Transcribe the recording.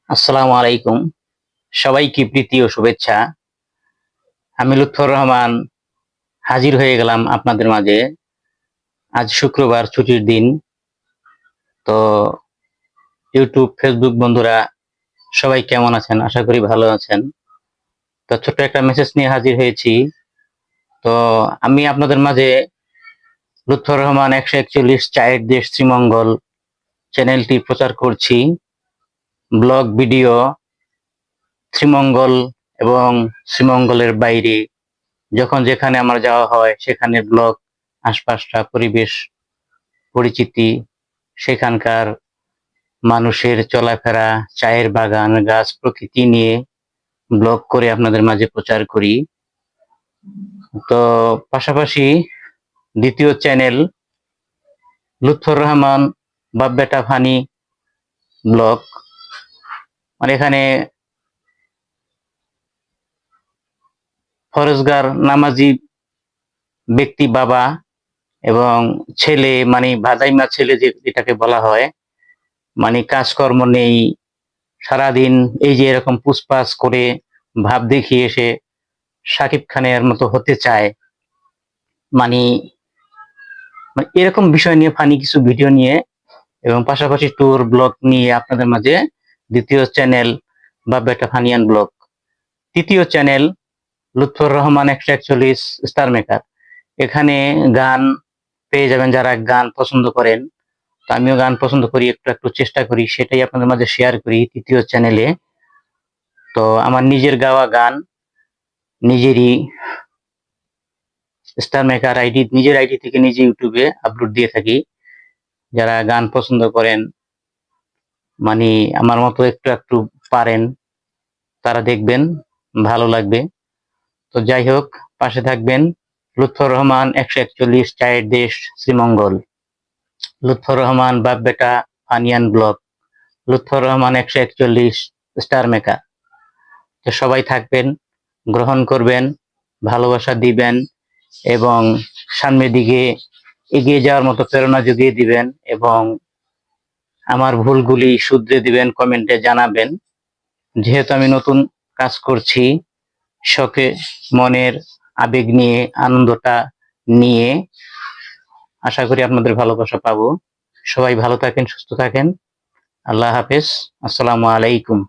আসসালামু আলাইকুম। সবাইকে প্রীতি ও শুভেচ্ছা। আমি লুৎফর রহমান হাজির হয়ে গেলাম আপনাদের মাঝে। আজ শুক্রবার, ছুটির দিন। তো ইউটিউব, ফেসবুক বন্ধুরা সবাই কেমন আছেন? আশা করি ভালো আছেন। তো ছোট্ট একটা মেসেজ নিয়ে হাজির হয়েছি। তো আমি আপনাদের মাঝে লুৎফর রহমান 141 চায়ের দেশ শ্রীমঙ্গল চ্যানেলটি প্রচার করছি। ব্লগ ভিডিও শ্রীমঙ্গল এবং শ্রীমঙ্গলের বাইরে যখন যেখানে আমার যাওয়া হয় সেখানে ব্লগ, আশপাশটা পরিবেশ, পরিচিতি, সেখানকার মানুষের চলাফেরা, চায়ের বাগান, গাছ, প্রকৃতি নিয়ে ব্লগ করে আপনাদের মাঝে প্রচার করি। তো পাশাপাশি দ্বিতীয় চ্যানেল লুৎফর রহমান বাপ বেটা ফানি ব্লগ, মানে এখানে ফরজগার নামাজি ব্যক্তি বাবা এবং ছেলে, মানে ভাজাইমা ছেলে যেটাকে বলা হয়, মানে কাজকর্ম নেই, সারাদিন এই যে এরকম পুসপাস করে ভাব দেখিয়ে এসে শাকিব খানের মতো হতে চায়, মানে এরকম বিষয় নিয়ে ফানি কিছু ভিডিও নিয়ে এবং পাশাপাশি ট্যুর ব্লগ নিয়ে আপনাদের মাঝে দ্বিতীয় চ্যানেল বা বেটা ফানিয়ান ব্লগ। তৃতীয় channel Lutfur Rahman 141 star maker. এখানে গান পেয়ে যাবেন যারা গান পছন্দ করেন। তো আমিও গান পছন্দ করি, একটু একটু চেষ্টা করি, সেটাই আপনাদের মাঝে শেয়ার করি তৃতীয় চ্যানেলে। তো আমার নিজের গাওয়া গান, নিজেরই স্টার মেকার আইডি, নিজের আইডি থেকে নিজে ইউটিউবে আপলোড দিয়ে থাকি। যারা গান পছন্দ করেন, মানে আমার মতো একটু একটু পারেন, তারা দেখবেন, ভালো লাগবে। তো যাই হোক, পাশে থাকবেন। লুৎফর রহমান 141 চায়ের দেশ শ্রীমঙ্গল, লুৎফর রহমান বাপ বেটা ফানিয়ান blog, Lutfar Rahman 141 star maker. তো সবাই থাকবেন, গ্রহণ করবেন, ভালোবাসা দিবেন এবং সামনের দিকে এগিয়ে যাওয়ার মতো প্রেরণা জুগিয়ে দিবেন এবং আমার ভুলগুলি শুধরে দিবেন, কমেন্টে জানাবেন। যেহেতু আমি নতুন কাজ করছি, শখে মনের আবেগ নিয়ে, আনন্দটা নিয়ে, আশা করি আপনাদের ভালোবাসা পাবো। সবাই ভালো থাকেন, সুস্থ থাকেন। আল্লাহ হাফেজ। আসসালামু আলাইকুম।